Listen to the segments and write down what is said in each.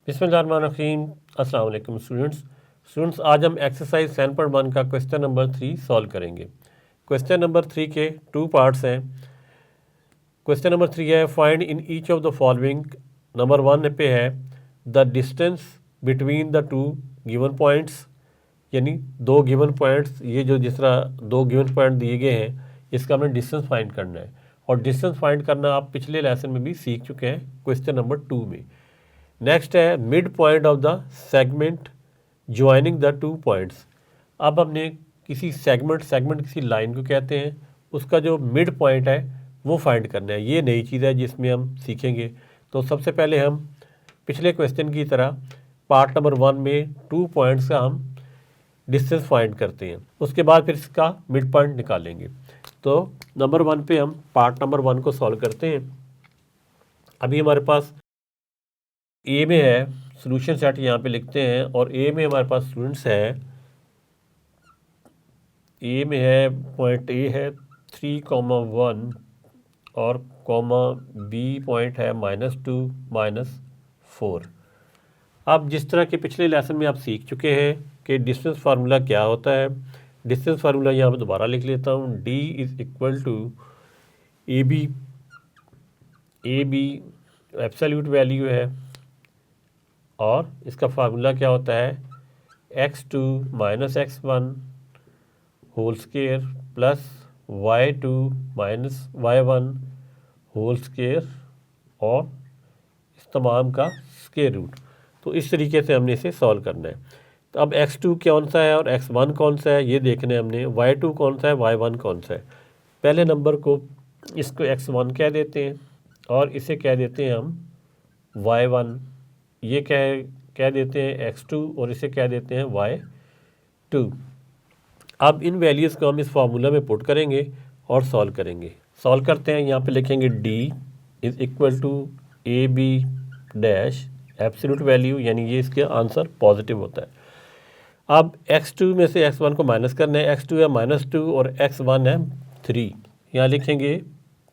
बिस्मिल्लाहिर्रहमानिर्रहीम। अस्सलाम वालेकुम स्टूडेंट्स, आज हम एक्सरसाइज 7.1 का क्वेश्चन नंबर 3 सॉल्व करेंगे। क्वेश्चन नंबर 3 के 2 पार्ट्स हैं। क्वेश्चन नंबर 3 है find in each of the following. Number 1 पे है the distance between the two given points, यानी दो गिवन पॉइंट्स, ये जो जिस तरह दो गिवन पॉइंट दिए गए हैं इसका हमें डिस्टेंस फाइंड करना है। और डिस्टेंस फाइंड करना आप पिछले लेसन में भी सीख चुके हैं क्वेश्चन नंबर 2 में। नेक्स्ट है mid point of the segment joining the two points. अब हमने किसी सेगमेंट किसी लाइन को कहते हैं, उसका जो मिड पॉइंट है वो फाइंड करना है। ये नई चीज़ है जिसमें हम सीखेंगे। तो सबसे पहले हम पिछले क्वेश्चन की तरह पार्ट नंबर 1 में 2 पॉइंट्स का हम डिस्टेंस फाइंड करते हैं, उसके बाद फिर इसका मिड पॉइंट निकालेंगे। तो नंबर 1 पे हम पार्ट नंबर 1 को सॉल्व करते हैं। अभी हमारे पास ए में है, सॉल्यूशन सेट यहाँ पे लिखते हैं, और ए में हमारे पास स्टूडेंट्स है, ए में है पॉइंट ए है 3,1 और कॉमा बी पॉइंट है -2 -4। अब जिस तरह के पिछले लेसन में आप सीख चुके हैं कि डिस्टेंस फार्मूला क्या होता है। डिस्टेंस फार्मूला यहाँ पे दोबारा लिख लेता हूँ। D is equal to A B absolute value है, और इसका फार्मूला क्या होता है x2 - x1 whole square plus y2 - y1 whole square और इस तमाम का स्केयर रूट। तो इस तरीके से हमने इसे सॉल्व करना है। तो अब x2 कौन सा है और x1 कौन सा है ये देखना है हमने। y2 कौन सा है, y1 कौन सा है। पहले नंबर को इसको x1 कह देते हैं और इसे कह देते हैं हम y1। ये कह देते हैं x2 और इसे कह देते हैं y2। अब इन वैल्यूज़ को हम इस फार्मूला में पुट करेंगे और सॉल्व करेंगे। सॉल्व करते हैं, यहाँ पे लिखेंगे d is equal to A B dash absolute value, यानी ये इसके आंसर पॉजिटिव होता है। अब x2 में से x1 को माइनस करना है। x2 है -2 और x1 है 3। यहाँ लिखेंगे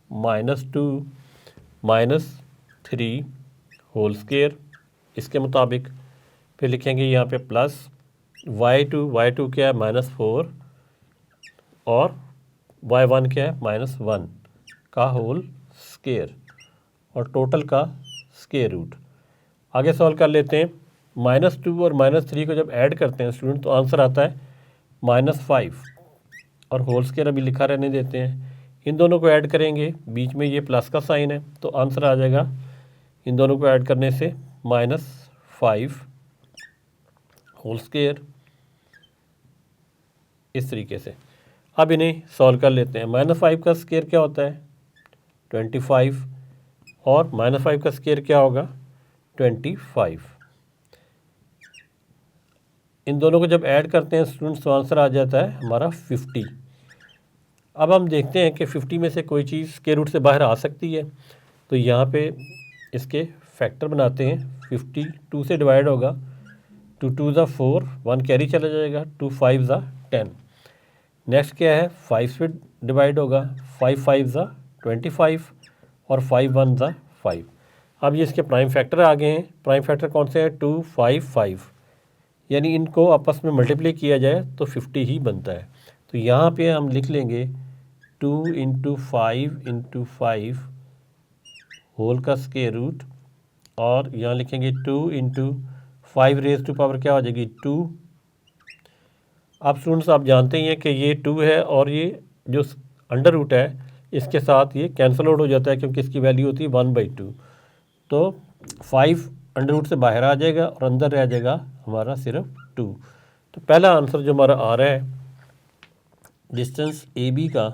-2 -3 होल स्केयर इसके मुताबिक। फिर लिखेंगे यहाँ पे प्लस y2 क्या है -4 और y1 क्या है -1 का होल स्केयर और टोटल का स्केयर रूट। आगे सॉल्व कर लेते हैं। -2 और -3 को जब ऐड करते हैं स्टूडेंट तो आंसर आता है -5 और होल स्केयर अभी लिखा रहने देते हैं। इन दोनों को ऐड करेंगे, बीच में ये प्लस का साइन है तो आंसर आ जाएगा इन दोनों को ऐड करने से -5 होल स्केयर, इस तरीके से। अब इन्हें सॉल्व कर लेते हैं। -5 का स्केयर क्या होता है 25 और -5 का स्केयर क्या होगा 25। इन दोनों को जब ऐड करते हैं स्टूडेंट्स तो आंसर आ जाता है हमारा 50। अब हम देखते हैं कि 50 में से कोई चीज़ स्क्वायर रूट से बाहर आ सकती है, तो यहाँ पे इसके फैक्टर बनाते हैं। 50 2 से डिवाइड होगा, 2 2 ज़ा 4, 1 कैरी चला जाएगा, 2 5 ज़ा 10। नेक्स्ट क्या है 5 से डिवाइड होगा, 5 5 ज़ा 25 और 5 1 ज़ा 5। अब ये इसके प्राइम फैक्टर आ गए हैं। प्राइम फैक्टर कौन से हैं 2 5 5, यानी इनको आपस में मल्टीप्लाई किया जाए तो 50 ही बनता है। तो यहाँ पे हम लिख लेंगे 2 × 5 × 5 होल का स्क्वायर रूट, और यहाँ लिखेंगे 2 × 5 रेज़ टू पावर क्या हो जाएगी 2। अब स्टूडेंट्स आप जानते ही हैं कि ये 2 है और ये जो अंडर रूट है इसके साथ ये कैंसिल आउट हो जाता है क्योंकि इसकी वैल्यू होती है 1/2। तो 5 अंडर रूट से बाहर आ जाएगा और अंदर रह जाएगा हमारा सिर्फ 2। तो पहला आंसर जो हमारा आ रहा है डिस्टेंस ए बी का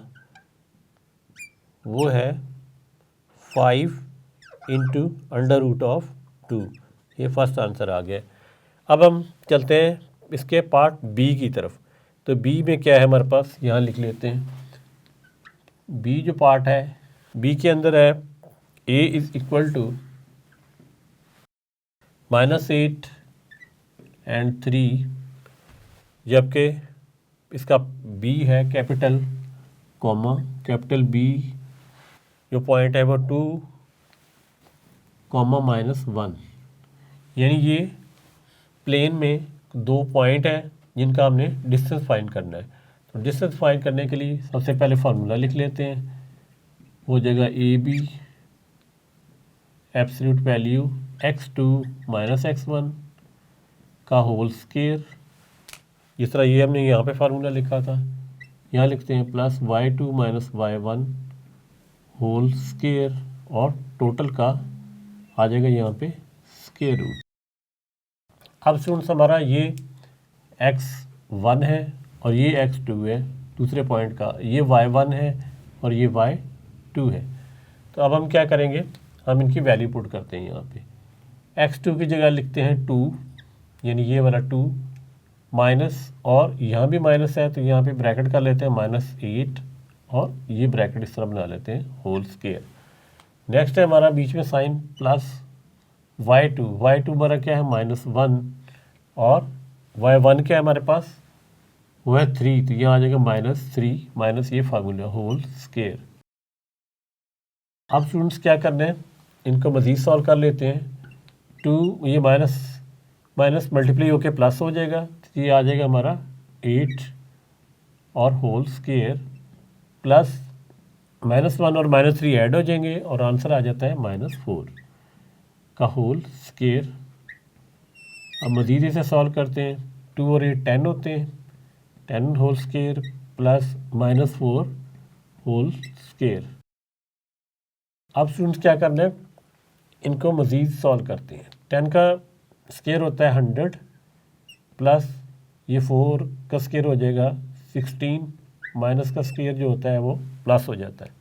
वो है 5 × √2। ये फर्स्ट आंसर आ गया। अब हम चलते हैं इसके पार्ट बी की तरफ। तो बी में क्या है हमारे पास, यहाँ लिख लेते हैं। बी जो पार्ट है, बी के अंदर है a इज़ इक्वल टू -8 और 3, जबकि इसका b है कैपिटल कॉमा कैपिटल B जो पॉइंट है वो 2, -1। यानी ये प्लेन में दो पॉइंट हैं जिनका हमने डिस्टेंस फाइंड करना है। तो डिस्टेंस फाइंड करने के लिए सबसे पहले फार्मूला लिख लेते हैं। हो जाएगा ए B absolute value x2 minus x1 का होल स्केयर, जिस तरह ये हमने यहाँ पे फार्मूला लिखा था, यहाँ लिखते हैं plus y2 minus y1 whole square, और टोटल का आ जाएगा यहाँ पे स्केयर रूट। अब स्टूडेंट्स हमारा ये x1 है और ये x2 है, दूसरे पॉइंट का ये y1 है और ये y2 है। तो अब हम क्या करेंगे, हम इनकी वैल्यू पुट करते हैं यहाँ पे। x2 की जगह लिखते हैं 2, यानी ये वाला 2 माइनस, और यहाँ भी माइनस है तो यहाँ पे ब्रैकेट कर लेते हैं -8, और ये ब्रैकेट इस तरह बना लेते हैं होल स्केयर। नेक्स्ट है हमारा बीच में साइन प्लस y2 हमारा क्या है -1, और y1 क्या है हमारे पास, वो है 3, तो यहाँ आ जाएगा -3 माइनस ये फार्मूला होल स्केयर। अब स्टूडेंट्स क्या करना है, इनको मज़ीद सॉल्व कर लेते हैं। 2 ये माइनस मल्टीप्लाई होके प्लस हो जाएगा, तो ये आ जाएगा हमारा 8 और होल स्केयर प्लस -1 और -3 ऐड हो जाएंगे और आंसर आ जाता है -4 का होल स्केयर। अब मज़ीद इसे सॉल्व करते हैं। 2 और 8 10 होते हैं, 10 whole square plus -4 whole square. अब स्टूडेंट्स क्या करना है, इनको मज़ीद सॉल्व करते हैं। 10 का स्केयर होता है 100 प्लस ये 4 का स्केयर हो जाएगा 16, माइनस का स्केयर जो होता है वो प्लस हो जाता है,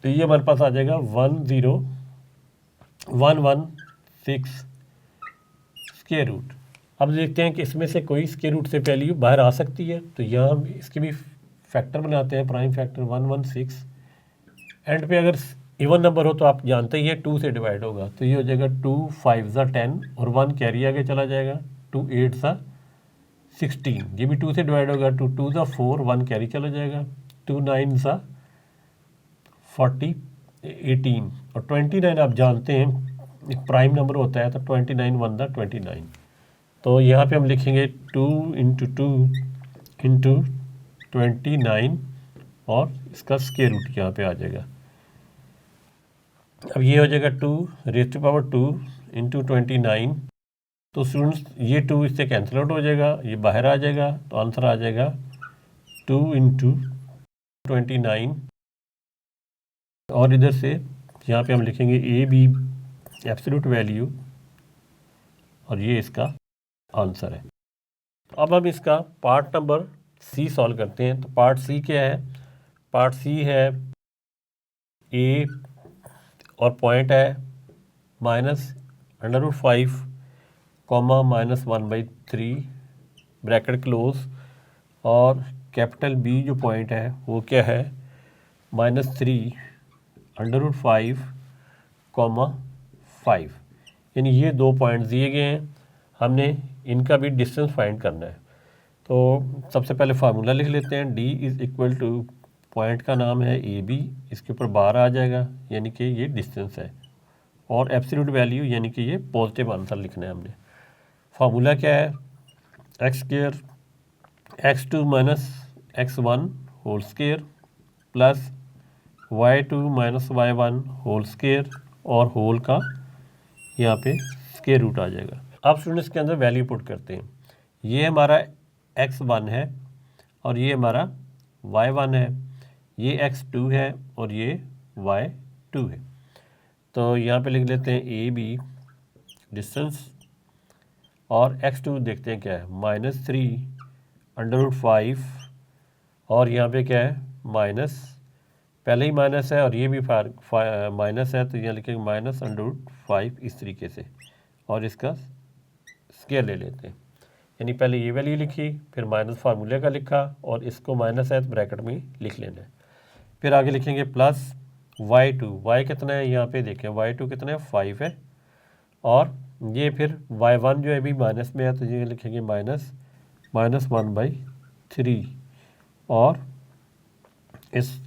तो ये हमारे पास आ जाएगा 10116 स्केयर रूट। अब देखते हैं कि इसमें से कोई स्केयर रूट से वैल्यू बाहर आ सकती है, तो यहाँ हम इसके भी फैक्टर बनाते हैं, प्राइम फैक्टर 116। एंड पे अगर इवन नंबर हो तो आप जानते ही है 2 से डिवाइड होगा, तो ये हो जाएगा 2 5 10 और 1 कैरी आगे चला जाएगा, 2 8 16, ये भी 2 से डिवाइड होगा, 2 2 4 1 कैरी चला जाएगा, 2 9 40 18, और 29 आप जानते हैं एक प्राइम नंबर होता है, तो 29 1 29। तो यहाँ पे हम लिखेंगे 2 × 2 × 29 और इसका स्क्वायर रूट यहाँ पे आ जाएगा। अब ये हो जाएगा 2⁻² × 29, तो स्टूडेंट्स ये 2 इससे कैंसिल आउट हो जाएगा, ये बाहर आ जाएगा, तो आंसर आ जाएगा 2 × 29, और इधर से यहाँ पे हम लिखेंगे ए बी एब्सोल्यूट वैल्यू, और ये इसका आंसर है। तो अब हम इसका पार्ट नंबर सी सॉल्व करते हैं। तो पार्ट सी क्या है, पार्ट सी है ए और पॉइंट है -√5, -1/3 ब्रैकेट क्लोज, और कैपिटल बी जो पॉइंट है वो क्या है -3√5, 5, यानी ये दो पॉइंट्स दिए गए हैं, हमने इनका भी डिस्टेंस फाइंड करना है। तो सबसे पहले फार्मूला लिख लेते हैं। D = पॉइंट का नाम है ए बी, इसके ऊपर बार आ जाएगा, यानी कि ये डिस्टेंस है, और एब्सोल्यूट वैल्यू यानी कि ये पॉजिटिव आंसर लिखना है हमने। फार्मूला क्या है, x² x2 - x1 whole square plus y2 - y1 whole square, और होल का यहाँ पे स्केयर रूट आ जाएगा। अब स्टूडेंट्स के अंदर वैल्यू पुट करते हैं। ये हमारा x1 है और ये हमारा y1 है, ये x2 है और ये y2 है। तो यहाँ पे लिख लेते हैं ए बी डिस्टेंस, और x2 देखते हैं क्या है -3√5, और यहाँ पे क्या है माइनस, पहले ही माइनस है और ये भी माइनस है, तो यहाँ लिखेंगे -√5 इस तरीके से, और इसका स्केयर ले लेते हैं। यानी पहले ये वैल्यू लिखी, फिर माइनस फार्मूले का लिखा, और इसको माइनस है तो ब्रैकेट में लिख लेना है। फिर आगे लिखेंगे प्लस y2, y कितना है यहाँ पे देखें, y2 कितना है 5 है, और ये फिर y1 जो है अभी माइनस में है, तो ये लिखेंगे -1/3, और इस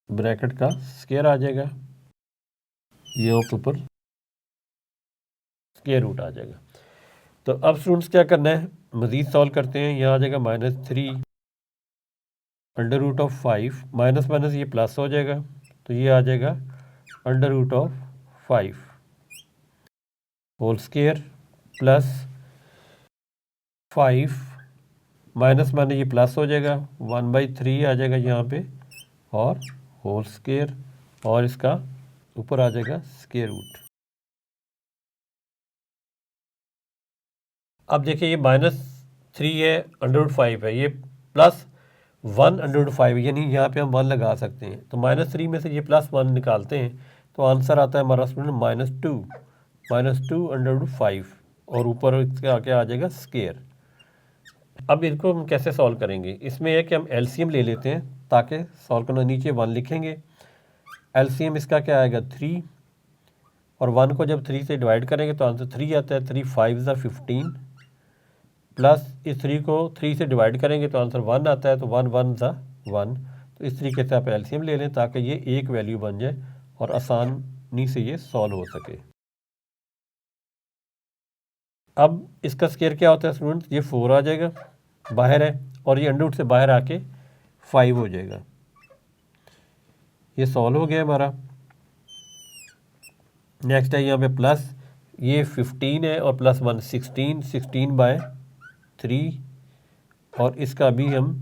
ब्रैकेट का स्केयर आ जाएगा, ये ऊपर स्क्वायर रूट आ जाएगा। तो अब स्टूडेंट्स क्या करना है, मज़ीद सॉल्व करते हैं। यहाँ आ जाएगा -3 under root of 5, minus minus ये प्लस हो जाएगा, तो ये आ जाएगा under root of 5 whole square plus 5 minus minus ये प्लस हो जाएगा, 1/3 आ जाएगा यहाँ पे, और होल स्क्वायर, और इसका ऊपर आ जाएगा स्क्वायर रूट। अब देखिए ये -3 है, अंडर रूट 5 है, ये प्लस 1 अंडर रूट 5, यानी यहाँ पे हम 1 लगा सकते हैं। तो -3 में से ये +1 निकालते हैं तो आंसर आता है हमारा स्टूडेंट -2 अंडर रूट 5, और ऊपर इसके आके आ जाएगा स्क्वायर। अब इनको हम कैसे सॉल्व करेंगे, इसमें है कि हम एलसीएम ले लेते हैं ताकि सॉल्व करना, नीचे 1 लिखेंगे, एलसीएम इसका क्या आएगा 3, और 1 को जब 3 से डिवाइड करेंगे तो आंसर 3 आता है, 3 5 ज़ा 15, प्लस इस 3 को 3 से डिवाइड करेंगे तो आंसर 1 आता है, तो 1 1 ज़ा 1। तो इस तरीके से आप एलसीएम ले लें ताकि ये एक वैल्यू बन जाए और आसानी से ये सॉल्व हो सके। अब इसका स्क्वायर क्या होता है स्टूडेंट्स, ये 4 आ जाएगा, बाहर है, और ये अंडर रूट से बाहर आके 5 हो जाएगा। ये सॉल्व हो गया हमारा। नेक्स्ट है यहाँ पे प्लस, ये 15 है और +1 16/3, और इसका भी हम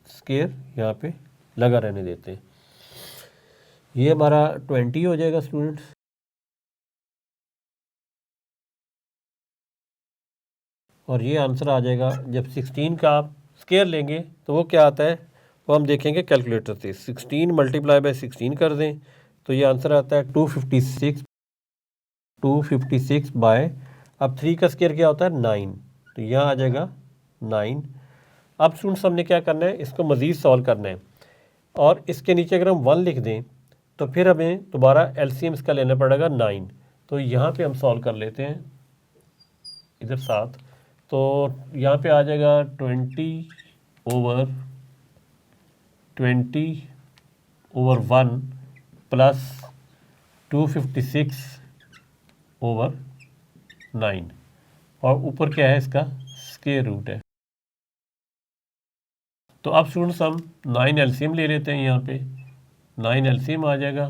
स्क्वायर यहाँ पे लगा रहने देते हैं। ये हमारा 20 हो जाएगा स्टूडेंट्स। और ये आंसर आ जाएगा, जब 16 का आप स्क्वायर लेंगे तो वो क्या आता है, वो हम देखेंगे कैलकुलेटर से। 16 × 16 कर दें तो ये आंसर आता है 256 बाय, अब 3 का स्क्वायर क्या होता है 9, तो यहाँ आ जाएगा 9। अब स्टूडेंट्स हमने क्या करना है, इसको मज़ीद सॉल्व करना है, और इसके नीचे अगर हम 1 लिख दें तो फिर हमें दोबारा एलसीएम इसका लेना पड़ेगा 9। तो यहाँ पे हम सॉल्व कर लेते हैं इधर 7, तो यहाँ पे आ जाएगा 20/1 प्लस 256/9, और ऊपर क्या है इसका स्क्वायर रूट है। तो अब स्टूडेंट्स हम 9 एलसीएम ले लेते हैं, यहाँ पे 9 एलसीएम आ जाएगा।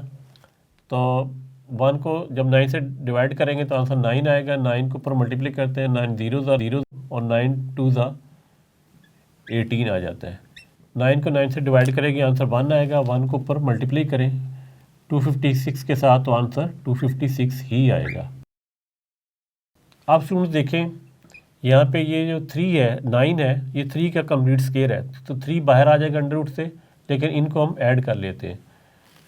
तो 1 को जब 9 से डिवाइड करेंगे तो आंसर 9 आएगा, 9 को ऊपर मल्टीप्लाई करते हैं, 9 0 0 और 9 2 18 आ जाता है। 9 को 9 से डिवाइड करेंगे आंसर 1 आएगा, 1 को ऊपर मल्टीप्लाई करें 256 के साथ तो आंसर 256 ही आएगा। अब स्टूडेंट्स देखें यहाँ पे ये जो 3 है 9 है, ये 3 का कंप्लीट स्क्वायर है, तो 3 बाहर आ जाएगा अंडर रूट से, लेकिन इनको हम ऐड कर लेते हैं।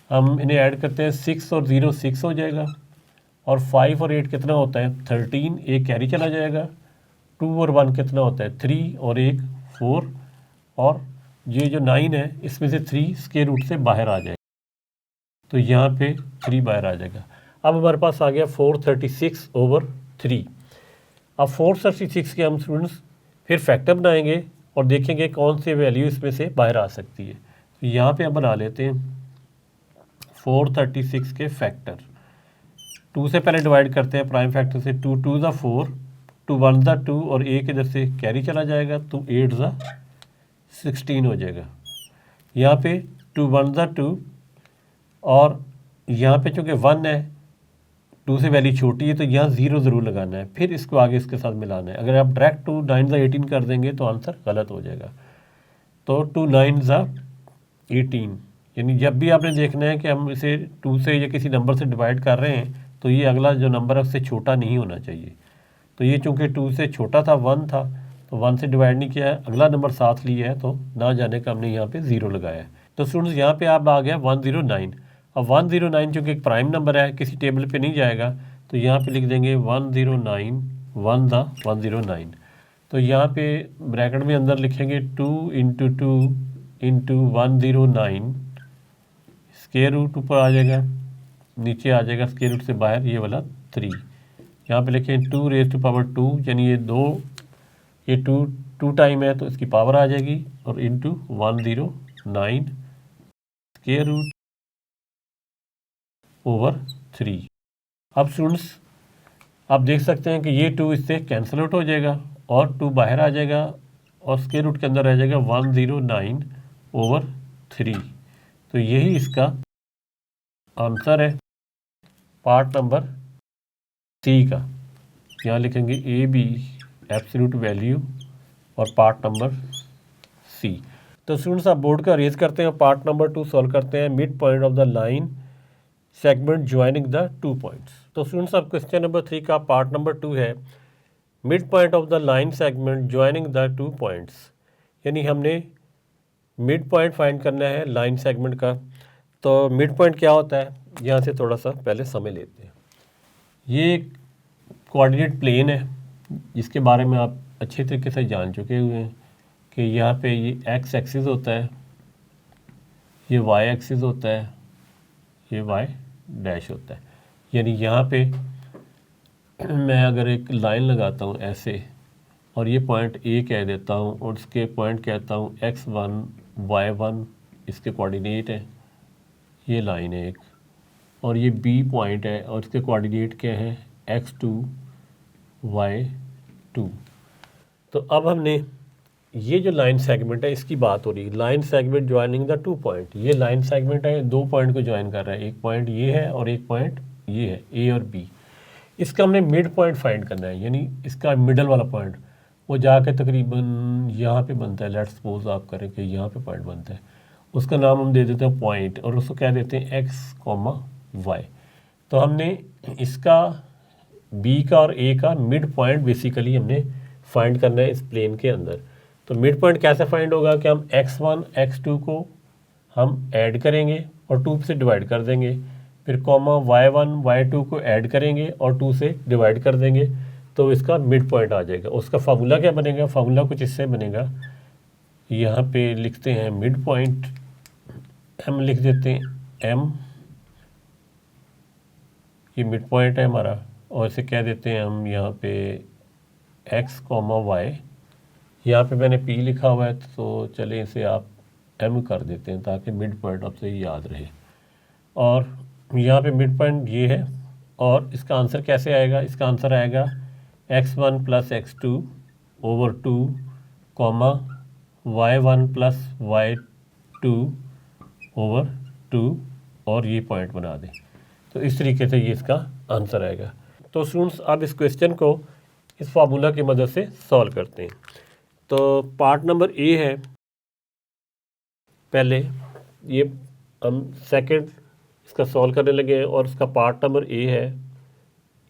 हम इन्हें ऐड करते हैं, 6 और 0 6 हो जाएगा, और 5 और 8 कितना होता है 13, एक कैरी चला जाएगा, 2 और 1 कितना होता है 3 और 1 4, और ये जो 9 है इसमें से 3 स्क्वायर रूट से बाहर आ जाएगा, तो यहाँ पे 3 बाहर आ जाएगा। अब हमारे पास आ गया 436/3। अब 436 के हम स्टूडेंट्स फिर फैक्टर बनाएंगे और देखेंगे कौन से वैल्यू इसमें से बाहर आ सकती है। तो यहाँ पे हम बना लेते हैं 436 के फैक्टर। 2 से पहले डिवाइड करते हैं प्राइम फैक्टर से, 2 2 ज़ा 4, 2 1 ज़ा 2, और 1 इधर से कैरी चला जाएगा, तो 8 ज़ा 16 हो जाएगा। यहाँ पे 2 1 ज़ा 2, और यहाँ पे चूँकि 1 है 2 से वैल्यू छोटी है तो यहाँ 0 ज़रूर लगाना है, फिर इसको आगे इसके साथ मिलाना है। अगर आप डायरेक्ट 2 9 ज़ा 18 कर देंगे तो आंसर गलत हो जाएगा। तो 2 9 ज़ा 18, यानी जब भी आपने देखना है कि हम इसे 2 से या किसी नंबर से डिवाइड कर रहे हैं तो ये अगला जो नंबर है उससे छोटा नहीं होना चाहिए। तो ये चूँकि 2 से छोटा था 1 था, तो 1 से डिवाइड नहीं किया है, अगला नंबर साथ लिया है, तो ना जाने का हमने यहाँ पे 0 लगाया है। तो स्टूडेंट्स यहाँ पे आप आ गया 109। अब 109 चूँकि एक प्राइम नंबर है, किसी टेबल पे नहीं जाएगा, तो यहाँ पे लिख देंगे 109 1 द 109। तो यहाँ पे ब्रैकेट में अंदर लिखेंगे 2 × 2 × 109, स्क्वायर रूट ऊपर आ जाएगा, नीचे आ जाएगा स्क्वायर रूट से बाहर ये वाला 3। यहाँ पे लिखें 2⁻², यानी ये 2 टाइम है तो इसकी पावर आ जाएगी, और इंटू 109 स्क्वायर रूट ओवर 3। अब स्टूडेंट्स आप देख सकते हैं कि ये 2 इससे कैंसिल आउट हो जाएगा और 2 बाहर आ जाएगा और स्क्वायर रूट के अंदर रह जाएगा 109/3। तो यही इसका आंसर है पार्ट नंबर सी का। यहाँ लिखेंगे ए बी एब्सोल्यूट वैल्यू और पार्ट नंबर सी। तो स्टूडेंट्स आप बोर्ड का रेज करते हैं, पार्ट नंबर 2 सॉल्व करते हैं, mid point of the line segment joining the 2 points. तो स्टूडेंट्स अब क्वेश्चन नंबर 3 का पार्ट नंबर 2 है mid point of the line segment joining the 2 points. यानी हमने मिड पॉइंट फाइंड करना है लाइन सेगमेंट का। तो मिड पॉइंट क्या होता है, यहाँ से थोड़ा सा पहले समझ लेते हैं। ये एक कोऑर्डिनेट प्लेन है जिसके बारे में आप अच्छे तरीके से जान चुके हुए हैं कि यहाँ पे ये एक्स एक्सिस होता है, ये वाई एक्सिस होता है, ये वाई डैश होता है। यानी यहाँ पे मैं अगर एक लाइन लगाता हूँ ऐसे और ये पॉइंट ए कह देता हूँ और इसके पॉइंट कहता हूँ x1 y1 इसके कोऑर्डिनेट है, ये लाइन है एक, और ये बी पॉइंट है और इसके कोऑर्डिनेट क्या है x2 y2। तो अब हमने ये जो लाइन सेगमेंट है इसकी बात हो रही है, line segment joining the 2 point. ये लाइन सेगमेंट है, 2 पॉइंट को ज्वाइन कर रहा है, एक पॉइंट ये है और एक पॉइंट ये है, ए और बी। इसका हमने मिड पॉइंट फाइंड करना है, यानी इसका मिडल वाला पॉइंट वो जाके तकरीबन यहाँ पे बनता है। लेट्स सपोज आप करें कि यहाँ पे पॉइंट बनता है, उसका नाम हम दे देते हैं पॉइंट और उसको कह देते हैं x, y। तो हमने इसका बी का और ए का मिड पॉइंट बेसिकली हमने फाइंड करना है इस प्लेन के अंदर। तो मिड पॉइंट कैसे फाइंड होगा कि हम x1 x2 को हम ऐड करेंगे और 2 से डिवाइड कर देंगे, फिर कॉमा y1 y2 को ऐड करेंगे और 2 से डिवाइड कर देंगे, तो इसका मिड पॉइंट आ जाएगा। उसका फार्मूला क्या बनेगा, फार्मूला कुछ इससे बनेगा, यहाँ पे लिखते हैं मिड पॉइंट, हम लिख देते हैं m, ये मिड पॉइंट है हमारा, और इसे कह देते हैं हम यहाँ पे x, y। यहाँ पे मैंने p लिखा हुआ है तो चले इसे आप m कर देते हैं ताकि मिड पॉइंट आपसे याद रहे। और यहाँ पे मिड पॉइंट ये है और इसका आंसर कैसे आएगा, इसका आंसर आएगा x1 + x2/2 comma y1 + y2/2 और ये पॉइंट बना दें। तो इस तरीके से ये इसका आंसर आएगा। तो स्टूडेंट्स अब इस क्वेश्चन को इस फार्मूला की मदद से सॉल्व करते हैं। तो पार्ट नंबर ए है, पहले ये हम सेकंड इसका सॉल्व करने लगे हैं और इसका पार्ट नंबर ए है।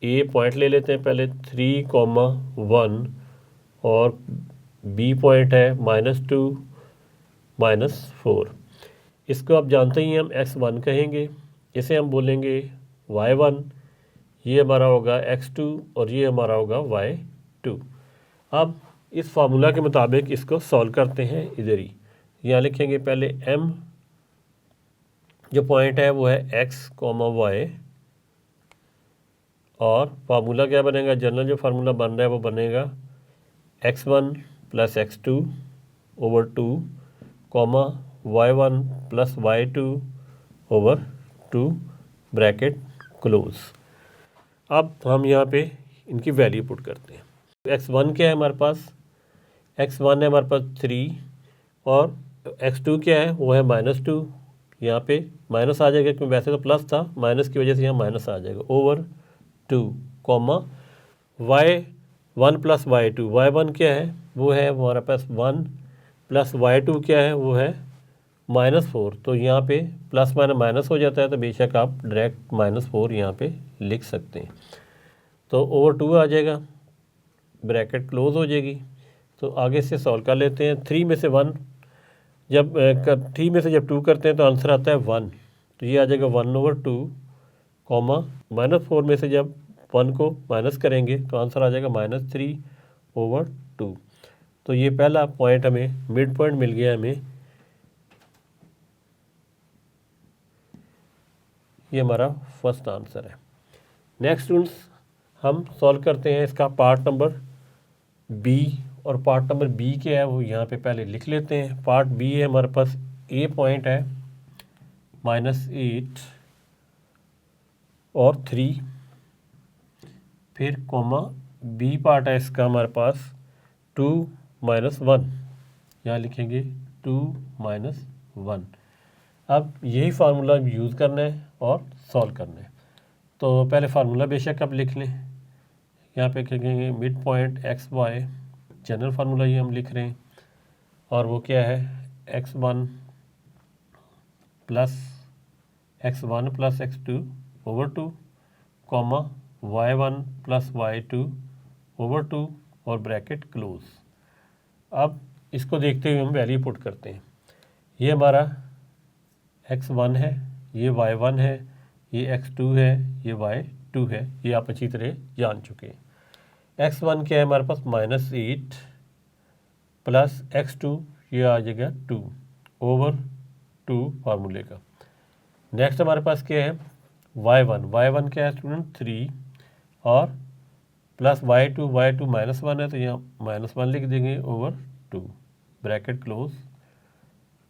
ए पॉइंट ले लेते हैं पहले 3,1 और बी पॉइंट है -2 -4। इसको आप जानते ही हैं हम x1 कहेंगे, इसे हम बोलेंगे y1, ये हमारा होगा x2 और ये हमारा होगा y2। अब इस फार्मूला के मुताबिक इसको सॉल्व करते हैं इधर ही। यहाँ लिखेंगे पहले m जो पॉइंट है वो है x, y, और फार्मूला क्या बनेगा, जनरल जो फार्मूला बन रहा है वो बनेगा x1 + x2/2 comma y1 + y2/2 bracket close. अब हम यहाँ पे इनकी वैल्यू पुट करते हैं। x1 क्या है हमारे पास, x1 है हमारे पास 3 और x2 क्या है वो है -2। यहाँ पे माइनस आ जाएगा क्योंकि वैसे तो प्लस था, माइनस की वजह से यहाँ माइनस आ जाएगा /2 कॉमा y1 + y2। y1 क्या है वो है हमारे पास 1 + y2 क्या है वो है -4। तो यहाँ पे प्लस माइनस हो जाता है, तो बेशक आप डायरेक्ट -4 यहाँ पे लिख सकते हैं। तो /2 आ जाएगा, ब्रैकेट क्लोज हो जाएगी। तो आगे से सॉल्व कर लेते हैं। 3 में से 1 जब 3 में से जब 2 करते हैं तो आंसर आता है 1, तो ये आ जाएगा 1/2 कॉमा -4 में से जब 1 को माइनस करेंगे तो आंसर आ जाएगा -3/2। तो ये पहला पॉइंट हमें मिड पॉइंट मिल गया हमें, ये हमारा फर्स्ट आंसर है। नेक्स्ट स्टूडेंट्स हम सॉल्व करते हैं इसका पार्ट नंबर बी, और पार्ट नंबर बी क्या है वो यहाँ पे पहले लिख लेते हैं। पार्ट बी है हमारे पास, ए पॉइंट है -8 और 3, फिर कॉमा बी पार्ट है इसका हमारे पास 2 - 1, यहाँ लिखेंगे 2 - 1। अब यही फार्मूला यूज़ करना है और सॉल्व करना है। तो पहले फार्मूला बेशक आप लिख लें, यहाँ पे लिखेंगे mid point X Y, general formula ये हम लिख रहे हैं, और वो क्या है x1 plus x1 plus x2 over 2, comma y1 plus y2 over 2 और ब्रैकेट क्लोज। अब इसको देखते हुए हम वैल्यू पुट करते हैं। ये हमारा x1 है, ये y1 है, ये x2 है, ये y2 है, ये आप अच्छी तरह जान चुके हैं। x1 क्या है हमारे पास -8 प्लस x2, ये आ जाएगा 2 ओवर 2 फार्मूले का। नेक्स्ट हमारे पास क्या है y1 क्या है स्टूडेंट 3 और प्लस y2 -1 है तो यहाँ -1 लिख देंगे ओवर 2 ब्रैकेट क्लोज।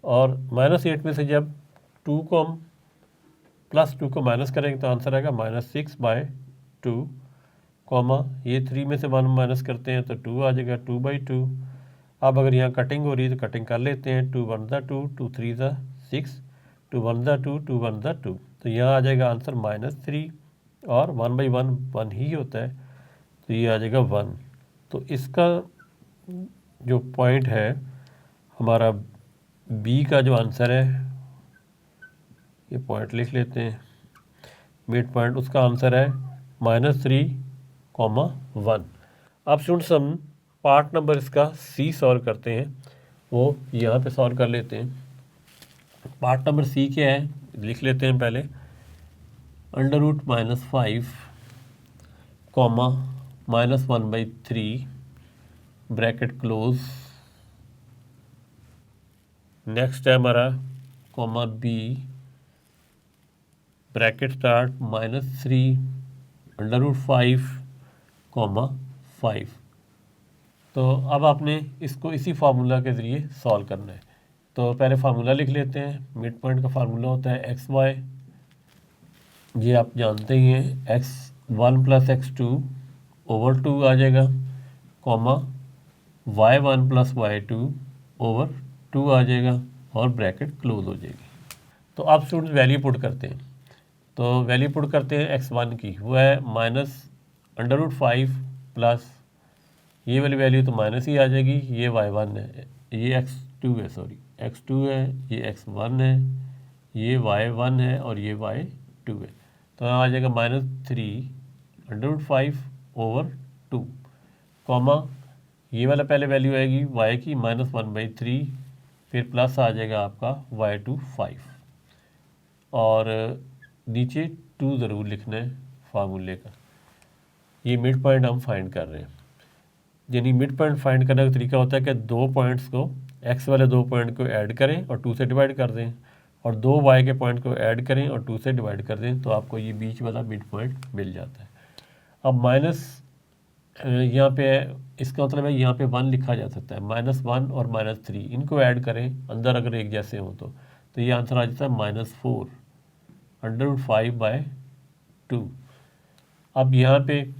और -8 में से जब 2 को हम +2 को माइनस करेंगे तो आंसर आएगा -6/2, कॉमा ये 3 में से 1 माइनस करते हैं तो 2 आ जाएगा 2/2। अब अगर यहाँ कटिंग हो रही है तो कटिंग कर लेते हैं, 2 1 2, 2 3 6, 2 1 2, 2 1 2, तो यहाँ आ जाएगा आंसर -3 और 1/1 1 ही होता है तो ये आ जाएगा 1। तो इसका जो पॉइंट है हमारा बी का जो आंसर है, ये पॉइंट लिख लेते हैं, मिड पॉइंट, उसका आंसर है -3,1। अब स्टूडेंट्स हम पार्ट नंबर इसका सी सॉल्व करते हैं, वो यहाँ पे सॉल्व कर लेते हैं। पार्ट नंबर सी क्या है लिख लेते हैं पहले, √-5, कॉमा -1/3 ब्रैकेट क्लोज। नेक्स्ट है हमारा comma B bracket start -3 √5, comma 5। तो अब आपने इसको इसी फार्मूला के ज़रिए सॉल्व करना है। तो पहले फार्मूला लिख लेते हैं। मिड पॉइंट का फार्मूला होता है XY, ये आप जानते ही हैं, x1 + x2 ओवर 2 आ जाएगा, कॉमा y1 + y2 ओवर 2 आ जाएगा और ब्रैकेट क्लोज हो जाएगी। तो आप स्टूडेंट वैल्यू पुट करते हैं, तो वैल्यू पुट करते हैं x1 की, वो है -√5 प्लस ये वाली वैल्यू तो माइनस ही आ जाएगी, ये y1 है, ये x2 है, सॉरी x2 है, ये x1 है, ये y1 है और ये y2 है, तो यहाँ आ जाएगा -3 √5 ओवर 2, कॉमा ये वाला पहले वैल्यू आएगी y की -1/3, फिर प्लस आ जाएगा आपका y2 5 और नीचे 2 ज़रूर लिखना है फार्मूले का। ये मिड पॉइंट हम फाइंड कर रहे हैं, यानी मिड पॉइंट फाइंड करने का तरीका होता है कि 2 पॉइंट्स को, x वाले 2 पॉइंट को ऐड करें और 2 से डिवाइड कर दें, और 2 y के पॉइंट को ऐड करें और 2 से डिवाइड कर दें, तो आपको ये बीच वाला मिड पॉइंट मिल जाता है। अब माइनस यहाँ पे इसका मतलब है यहाँ पे 1 लिखा जा सकता है, -1 और -3 इनको ऐड करें अंदर अगर एक जैसे हो तो ये आंसर आ जाता है -4 √5/2। अब यहाँ पे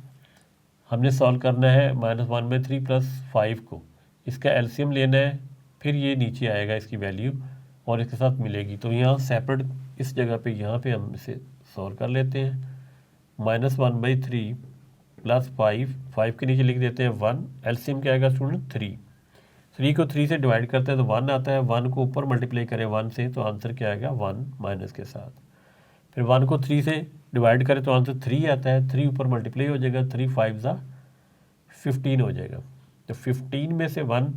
हमने सॉल्व करना है -1/3 + 5 को, इसका एलसीएम लेना है, फिर ये नीचे आएगा इसकी वैल्यू और इसके साथ मिलेगी, तो यहाँ सेपरेट इस जगह पे यहाँ पे हम इसे सॉल्व कर लेते हैं। -1/3 + 5 के नीचे लिख देते हैं 1, एलसीएम क्या आएगा स्टूडेंट 3 को 3 से डिवाइड करते हैं तो 1 आता है, 1 को ऊपर मल्टीप्लाई करें 1 से तो आंसर क्या आएगा 1 माइनस के साथ, फिर 1 को 3 से डिवाइड करें तो आंसर 3 आता है, 3 ऊपर मल्टीप्लाई हो जाएगा, 3 5 ज़ा 15 हो जाएगा, तो 15 में से 1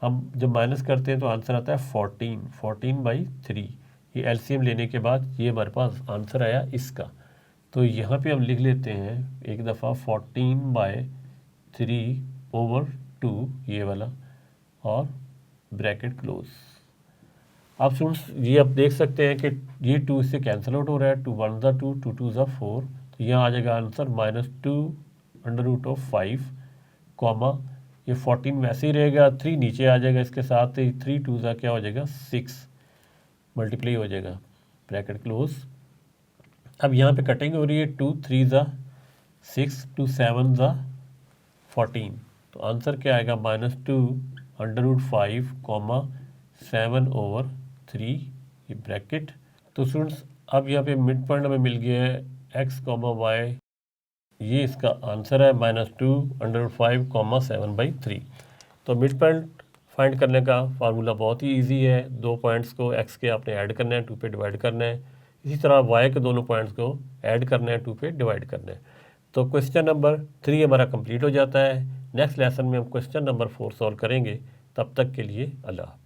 हम जब माइनस करते हैं तो आंसर आता है 14/3। ये एलसीएम लेने के बाद ये हमारे पास आंसर आया इसका, तो यहाँ पे हम लिख लेते हैं एक दफ़ा 14/3 ओवर 2 ये वाला और ब्रैकेट क्लोज। आप स्टूडेंट्स ये आप देख सकते हैं कि ये 2 इससे कैंसिल आउट हो रहा है, 2 1 ज़ा 2, 2 2 ज़ा 4, तो यहाँ आ जाएगा आंसर -2 √5, कॉमा ये 14 वैसे ही रहेगा, 3 नीचे आ जाएगा इसके साथ, 3 2 ज़ा क्या हो जाएगा 6 मल्टीप्लाई हो जाएगा, ब्रैकेट क्लोज। अब यहाँ पे कटिंग हो रही है, 2 3 ज़ा 6 to 7 ज़ा 14, तो आंसर क्या आएगा -2 √5 कॉमा 7/3 ये ब्रैकेट। तो स्टूडेंट्स अब यहाँ पे मिड पॉइंट हमें मिल गया है x, y, ये इसका आंसर है -2 √5 कॉमा 7/3। तो मिड पॉइंट फाइंड करने का फार्मूला बहुत ही इजी है। दो पॉइंट्स को x के आपने ऐड करना है, 2 पे डिवाइड करना है। इसी तरह y के दोनों पॉइंट्स को ऐड करना है, 2 पे डिवाइड करना है। तो क्वेश्चन नंबर 3 हमारा कंप्लीट हो जाता है। नेक्स्ट लेसन में हम क्वेश्चन नंबर 4 सॉल्व करेंगे। तब तक के लिए अल्लाह।